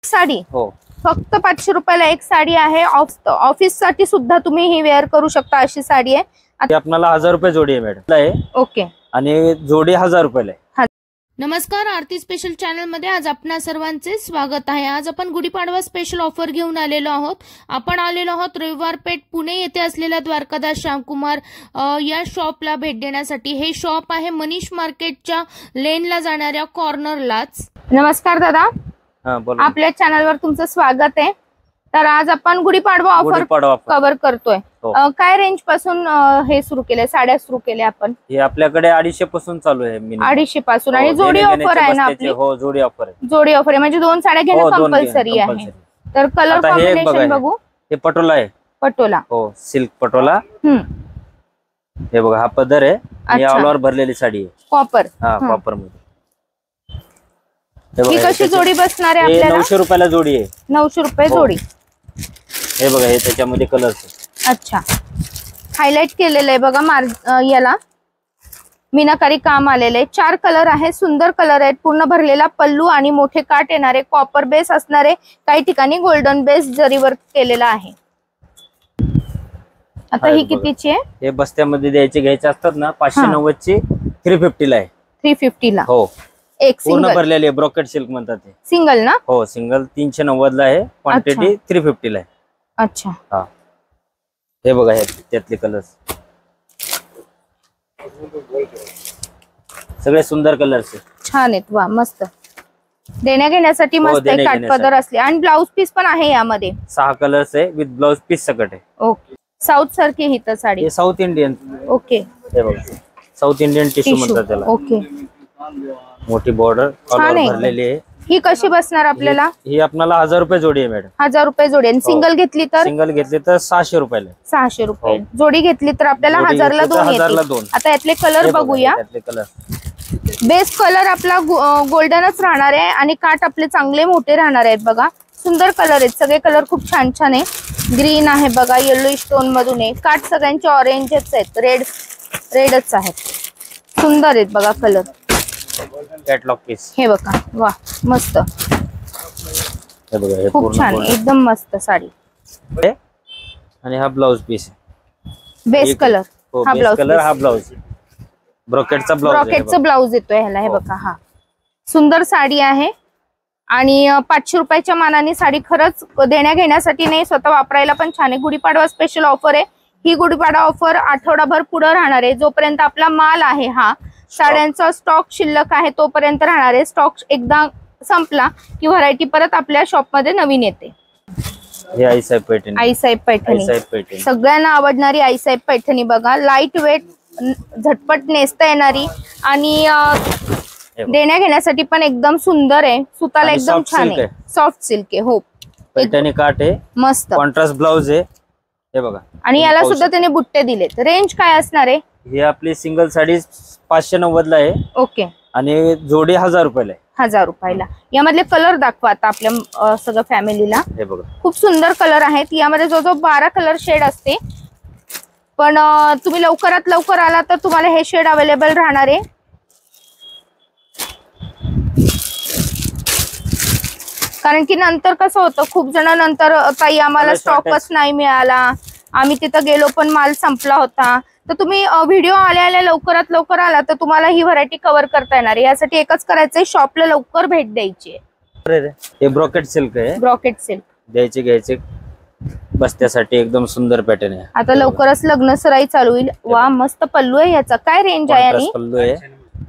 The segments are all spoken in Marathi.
साडी हो, फक्त 500 रुपयाला एक साडी आहे. ऑफिस साठी सुद्धा तुम्ही ही वेअर करू शकता अशी साडी आहे. आपल्याला 1000 रुपये जोडी आहे मॅडम. ओके. आणि जोडी 1000 रुपयाला आहे. नमस्कार, आरती स्पेशल चॅनल मध्ये आज आपणा सर्वांचे स्वागत आहे. आज आपण गुढीपाडवा स्पेशल ऑफर घेऊन आलेलो आहोत. आपण आलेलो आहोत रविवार पेठ पुणे येथे असलेल्या द्वारकादास श्यामकुमार या शॉपला भेट देण्यासाठी. हे शॉप आहे मनीष मार्केटच्या लेनला जाणाऱ्या कॉर्नरलाच. नमस्कार दादा, आपल्या चॅनलवर तुमचं स्वागत आहे. तर आज आपण गुढीपाडवा ऑफर कव्हर करतोय. काय रेंज पासून हे सुरू केले, साड्या सुरू केल्या आपण? हे आपल्याकडे 250 पासून चालू आहे. 250 पासून. आणि जोडी ऑफर आहे ना आपली? हो, जोडी ऑफर आहे. जोडी ऑफर आहे म्हणजे 2 साड्या घेणं कंपल्सरी आहे. तर कलर कॉम्बिनेशन बघू. हे पटोला आहे. पटोला, हो, सिल्क पटोला. हे बघा, हा पदर आहे. ही ऑल ओव्हर भरलेली साडी आहे. कॉपर. हा, कॉपर मध्ये. ही कशी जोडी बसणार आहे आपल्याला? 900 रुपयाला जोडी आहे. 900 रुपये जोडी. हे बघा, हे त्याच्यामध्ये कलर. अच्छा, हायलाइट केलेलं आहे बघा. याला मीनाकारी काम आलेलं आहे. 4 कलर आहे, सुंदर कलर आहेत. पूर्ण भरलेला पल्लू आणि मोठे काट येणारे, कॉपर बेस असणारे, काही ठिकाणी गोल्डन बेस जरी वर्क केलेला आहे. आता ही कितीची आहे? हे बस्त्यामध्ये घ्यायचे असतात ना, 590 ची 350 ला आहे. 350 ला हो. एक पूर्ण भरलेली आहे, ब्रोकेट सिल्क म्हणतात ते. सिंगल ना? हो, सिंगल 390 ला आहे. क्वांटिटी 350 ला आहे. अच्छा. हा, हे बघा, हे त्यातले कलर्स सगळे सुंदर कलर्स छान आहेत. वा, मस्त. देण्या घेण्यासाठी मस्त आहे. काठपदर असले आणि ब्लाउज पीस पण आहे यामध्ये. 6 कलर्स आहे विथ ब्लाउज पीस सकट आहे. ओके. साऊथ सारखी ही तर साडी. हे साऊथ इंडियन. ओके. हे बघा, साऊथ इंडियन टिश्यू म्हणतात त्याला. ओके. मोठी बॉर्डर भरलेली आहे. ही कशी बसणार आपल्याला? ही आपल्याला 1000 रुपये जोडी आहे मॅडम. 1000 रुपये जोडी. आणि सिंगल घेतली तर? सिंगल घेतली तर 600 रुपयाला. 600 रुपये. जोडी घेतली तर आपल्याला 1000 ला 2 येतील. आता यातले कलर बघूया. बेस कलर आपला गोल्डनच राहणार आहे आणि काट आपले चांगले मोठे राहणार आहेत. बघा, सुंदर कलर आहेत. सगळे कलर खूप छान छान आहे. ग्रीन आहे बघा, येलो स्टोन मधून आहे. काट सगळ्यांचे ऑरेंजच आहेत, रेडच आहेत. सुंदर आहेत बघा कलर. Catalogue piece. हे बघा, वा, मस्त. हे बघा, हे खूप छान, एकदम मस्त साडी. आणि हा ब्लाउज पीस. Base colour. हा ब्लाउज कलर. हा ब्लाउज ब्रोकेटचा ब्लाउज येतोय ह्याला. हे बघा, हा सुंदर साडी आहे. आणि 500 रुपयाच्या मानाने साडी खरंच देण्या घेण्यासाठी नाही, स्वतः वापरायला पण छान आहे. गुढीपाडवा स्पेशल ऑफर आहे ही. गुढीपाडवा ऑफर आठवडाभर पुढे राहणार आहे. जोपर्यंत आपला माल आहे, हा साड्यांचा स्टॉक शिल्लक आहे, तोपर्यंत राहणार आहे. स्टॉक एकदा संपला की व्हरायटी परत आपल्या शॉप मध्ये नवीन येते. आईसाहेब पैठणी. आईसाहेब पैठणी सगळ्यांना आवडणारी आईसाहेब पैठणी बघा. लाईट वेट, झटपट नेसता येणारी आणि देण्या घेण्यासाठी पण एकदम सुंदर आहे. सुताला एकदम छान आहे. सॉफ्ट सिल्क आहे. हो, पैठणी काट आहे, मस्त. कॉन्ट्रास्ट ब्लाउज आहे. हे बघा, आणि याला सुद्धा त्याने बुट्टे दिलेत. रेंज काय असणार आहे? ही आपली सिंगल साडी 590 ला आहे. ओके. आणि जोडी 1000 रुपयाला आहे. 1000 रुपयाला. यामधले कलर दाखवा आता आपल्या सगळं फॅमिलीला. हे बघा, खूप सुंदर कलर आहेत. यामध्ये जो 12 कलर शेड असते, पण तुम्ही लवकरात लवकर आला तर तुम्हाला हे शेड अवेलेबल राहणार आहे. कारण की नंतर कसं होतं, खूप जण नंतर ताई आम्हाला स्टॉकच नाही मिळाला, आम्ही तिथं गेलो पण माल संपला होता. तर तुम्ही व्हिडिओ आल्या लवकरात लवकर आला तर तुम्हाला ही व्हरायटी कव्हर करता येणार आहे. यासाठी एकच करायचंय, शॉपला लवकर भेट द्यायची आहे. हे ब्रोकेट सिल्क आहे. ब्रोकेट सिल्क घ्यायचे बस्त्यासाठी एकदम सुंदर पॅटर्न आहे. आता लवकरच लग्न सराई चालू होईल. वा, मस्त पल्लू आहे याचा. काय रेंज आहे? आणि पल्लू आहे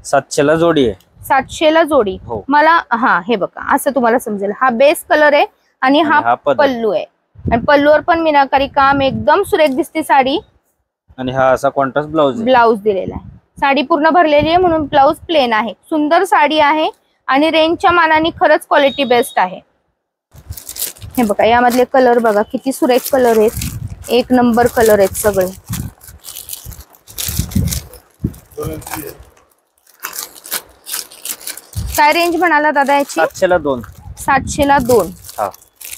700 ला जोडी आहे. 700 ला जोडी. मला हा, हे बघा, असं तुम्हाला समजेल. हा बेस कलर आहे आणि हा पल्लू आहे. आणि पल्लूवर पण मीनाकारी काम, एकदम सुरेख दिसते साडी. आणि हा असा कॉन्ट्रास्ट ब्लाउज दिलेला आहे. साडी पूर्ण भरलेली आहे म्हणून ब्लाउज प्लेन आहे. सुंदर साडी आहे आणि रेंजच्या मानाने खरंच क्वालिटी बेस्ट आहे. हे बघा, यामधले कलर बघा, किती सुरेख कलर आहेत. एक नंबर कलर आहेत सगळे. काय रेंज म्हणाला दादा याची? 700 ला 2. 700 ला 2.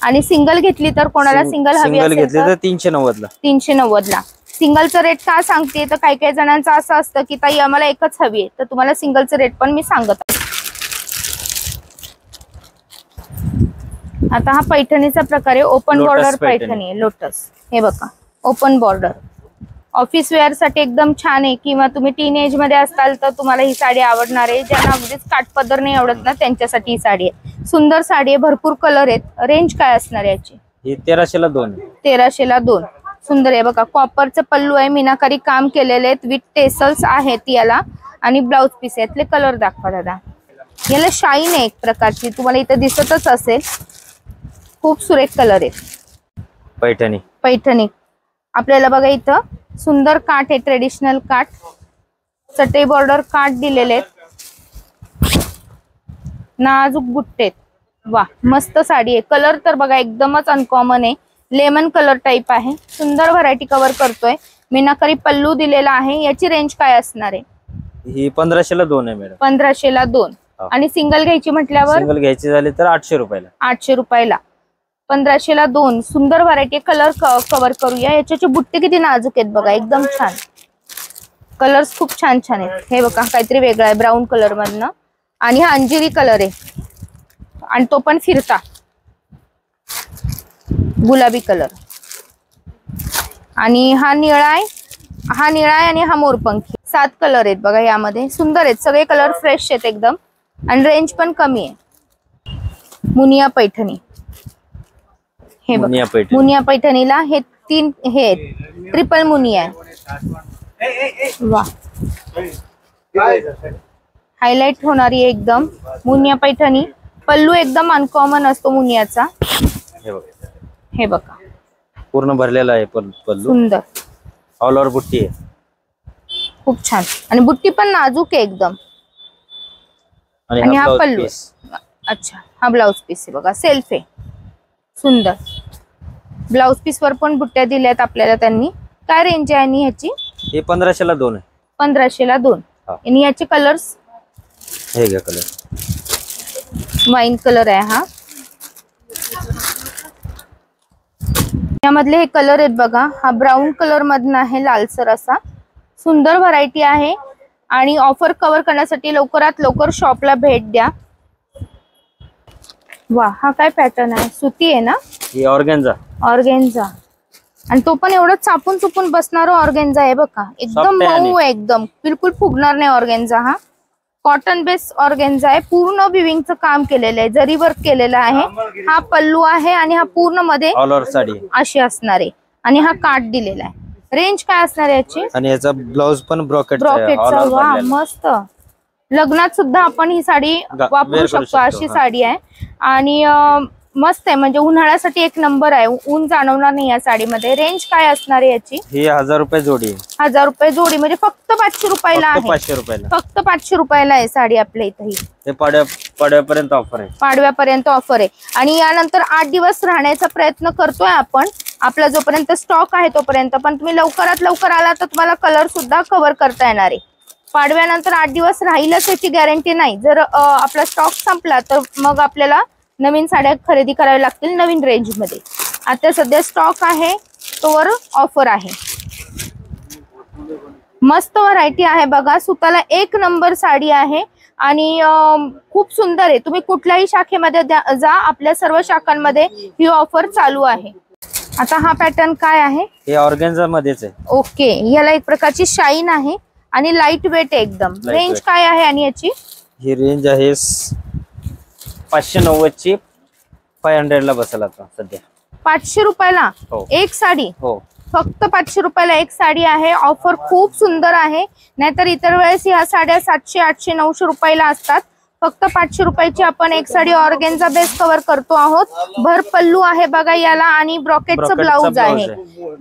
आणि सिंगल घेतली तर कोणाला सिंगल हवी असेल तर 390 ला. 390 ला. सिंगलचं रेट का सांगते तर काही जणांचं असं असतं की ताई आम्हाला एकच हवी आहे, तर तुम्हाला सिंगलचं रेट पण मी सांगत आहे. आता हा पैठणीचा प्रकार आहे, ओपन बॉर्डर पैठणी आहे, लोटस. हे बघा ओपन बॉर्डर, ऑफिस वेअर साठी एकदम छान आहे, किंवा तुम्ही टीनेज मध्ये असाल तर तुम्हाला ही साडी आवडणार आहे. ज्यांना अगदीच काठपदर नाही आवडत ना त्यांच्यासाठी ही साडी आहे. सुंदर साडी आहे, भरपूर कलर आहेत. रेंज काय असणार आहे याची? ही 1300 ला 2. 1300 ला 2. सुंदर आहे बघा, कॉपरचं पल्लू आहे, मीनाकारी काम केलेले आहेत, विथ टेसल्स आहेत याला, आणि ब्लाउज पीस आहे. यातले कलर दाखवा दादा. याला शाईन आहे एक प्रकारची, तुम्हाला इथं दिसतच असेल. खूप सुरेख कलर आहे. पैठणी पैठणी आपल्याला बघा इथं सुंदर काठ आहे, ट्रेडिशनल काठ, चटई बॉर्डर काठ दिलेले आहेत, नाजूक बुट्टे आहेत. वा मस्त साडी आहे. कलर तर बघा एकदमच अनकॉमन आहे, लेमन कलर टाइप आहे. सुंदर व्हरायटी कव्हर करतोय. मीनाकारी पल्लू दिलेला आहे. याची रेंज काय असणार आहे? ही 1500 ला 2 आहे मॅडम. 1500 ला 2. आणि सिंगल घ्यायची म्हटल्यावर? सिंगल घ्यायची झाली तर 800 रुपयाला. 800 रुपयाला. 1500 ला 2. सुंदर व्हरायटी. कलर कव्हर करूया. याचे बुट्टे किती नाजूक आहेत बघा, एकदम छान. कलर्स खूप छान छान आहेत. हे बघा काहीतरी वेगळा आहे, ब्राऊन कलर मधनं, आणि हा अंजिरी कलर आहे, आणि तो पण फिरता गुलाबी कलर, आणि हा निळा आहे, आणि हा मोरपंखी. 7 कलर आहेत बघा यामध्ये. सुंदर आहेत सगळे कलर, फ्रेश आहेत एकदम, आणि रेंज पण कमी आहे. मुनिया पैठणी. हे बघा मुनिया पैठणीला हे 3 हे ट्रिपल मुनिया आहे. वा हायलाइट होणारी एकदम मुनिया पैठणी. पल्लू एकदम अनकॉमन असतो मुनियाचा. हे बघा पूर्ण भरलेला आहे पल्लू. सुंदर ऑल ओव्हर बुट्टी आहे, खूप छान, आणि बुट्टी पण नाजूक आहे एकदम. आणि हा पल्लू. अच्छा हा ब्लाउज पीस आहे बघा, सेल्फ आहे. सुंदर ब्लाउज पीस वर पण बुट्ट्या दिल्यात आपल्याला त्यांनी. काय रेंज आहे आणि ह्याची? हे 1500 ला 2 आहे. 1500 ला 2. आणि याचे कलर्स? हे घ्या कलर, वाईन कलर आहे हा. यामधले हे कलर आहेत बघा. हा ब्राऊन कलर मधन आहे, लालसर असा. सुंदर व्हरायटी आहे, आणि ऑफर कव्हर करण्यासाठी लवकरात लवकर शॉपला भेट द्या. वा हा काय पॅटर्न आहे, सुती आहे ना? ही ऑर्गेन्झा. ऑर्गेन्झा, आणि तो पण एवढं चापून चुपून बसणारा ऑर्गेन्झा आहे बघा. एकदम मऊ आहे, एकदम बिलकुल फुगणार नाही ऑर्गेन्झा हा. कॉटन बेस ऑर्गेन्झा आहे, पूर्ण विविंगचं काम केलेलं आहे, जरी वर्क केलेलं आहे. हा पल्लू आहे, आणि हा पूर्ण मध्ये ऑल ओव्हर साडी अशी असणार आहे, आणि हा काठ दिलेला आहे. रेंज काय असणार आहे याची? आणि याचा ब्लाउज पण ब्रॉकेटचा. वा मस्त. लग्नात सुद्धा आपण ही साडी वापरू शकतो, अशी साडी आहे. आणि मस्त आहे, म्हणजे उन्हाळ्यासाठी एक नंबर आहे. ऊन जाणवणार नाही या साडीमध्ये. रेंज काय असणार आहे याची? ही 1000 रुपये जोडी. 1000 रुपये जोडी, म्हणजे फक्त 500 रुपयाला आहे. 500 रुपयाला, फक्त 500 रुपयाला आहे साडी आपल्या इथं. ते पाडव्यापर्यंत ऑफर आहे. पाडव्यापर्यंत ऑफर आहे. आणि यानंतर 8 दिवस राहण्याचा प्रयत्न करतोय आपण, आपला जोपर्यंत स्टॉक आहे तोपर्यंत. पण तुम्ही लवकरात लवकर आला तर तुम्हाला कलर सुद्धा कव्हर करता येणार आहे. पाडव्यानंतर 8 दिवस राहीलच याची गॅरंटी नाही. जर आपला स्टॉक संपला तर मग आपल्याला नवीन साड्या खरेदी कराव्या लागतील नवीन रेंज मध्ये. आता सध्या स्टॉक आहे तोवर ऑफर आहे. मस्त व्हरायटी आहे बघा. सुताला एक नंबर साडी आहे, आणि खूप सुंदर आहे. तुम्ही कुठल्याही शाखेमध्ये जा, आपल्या सर्व शाखांमध्ये ही ऑफर चालू आहे. आता हा पॅटर्न काय आहे? हे ऑर्गेन्झा मध्येच आहे. ओके, याला एक प्रकारची शाईन आहे, आणि लाईट वेट आहे एकदम. रेंज काय आहे आणि याची? ही रेंज आहे 590 ची 500 ला बसेल आता सध्या. 500 रुपयाला एक साडी? हो, फक्त 500 रुपयाला एक साडी आहे. ऑफर खूप सुंदर आहे. नाहीतर इतर वेळेस ह्या साड्या 700, 800, 900 रुपयाला असतात. फक्त 500 रुपयाची आपण एक साडी ऑर्गेन्झा बेस कव्हर करतो आहोत. भर पल्लू आहे बघा याला, आणि ब्रॉकेटचं ब्लाउज आहे.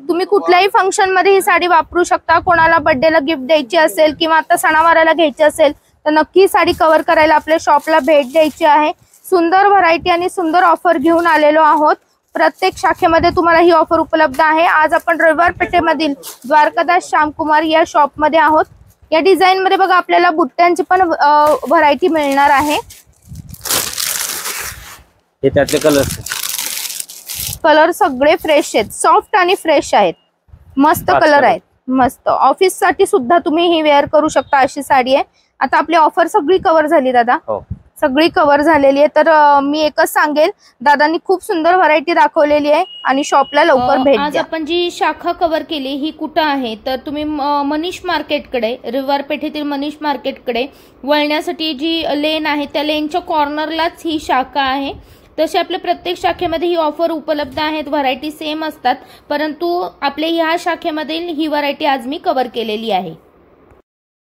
तुम्ही कुठल्याही फंक्शन मध्ये ही साडी वापरू शकता. कोणाला बर्थडेला गिफ्ट द्यायची असेल, किंवा आता सणावाराला घ्यायची असेल, तर नक्की साडी कव्हर करायला आपल्या शॉपला भेट द्यायची आहे. सुंदर व्हरायटी आणि सुंदर ऑफर घेऊन आलेलो आहोत. प्रत्येक शाखेमध्ये तुम्हाला ही ऑफर उपलब्ध आहे. आज आपण रविवार पेठेमधील द्वारकादास श्यामकुमार या शॉप मध्ये आहोत. या डिझाईन मध्ये बघा आपल्याला बुट्ट्यांची पण व्हरायटी मिळणार आहे. हे त्यातले कलर सगळे फ्रेश आहेत, सॉफ्ट आणि फ्रेश आहेत. मस्त कलर आहेत, मस्त. ऑफिस साठी सुद्धा तुम्ही ही वेअर करू शकता, अशी साडी आहे. आता आपली ऑफर सगळी कव्हर झाली दादा. सगळी कव्हर झालेली आहे। तर मी एकच सांगेल, दादांनी खूप सुंदर व्हरायटी दाखवलेली आहे आणि शॉपला लवकर भेट द्या। आज आपण जी शाखा कव्हर केली ही कुठं आहे तर तुम्ही मनीष मार्केटकडे, रविवार पेठेतील मनीष मार्केटकडे वळण्यासाठी जी लेन आहे त्या लेनच्या कॉर्नरलाच ही शाखा आहे। तसे आपल्या प्रत्येक शाखेमध्ये ही ऑफर उपलब्ध आहेत, व्हरायटी सेम असतात, परंतु आपल्या ह्या शाखेमध्ये ही व्हरायटी आज मी कव्हर केलेली आहे।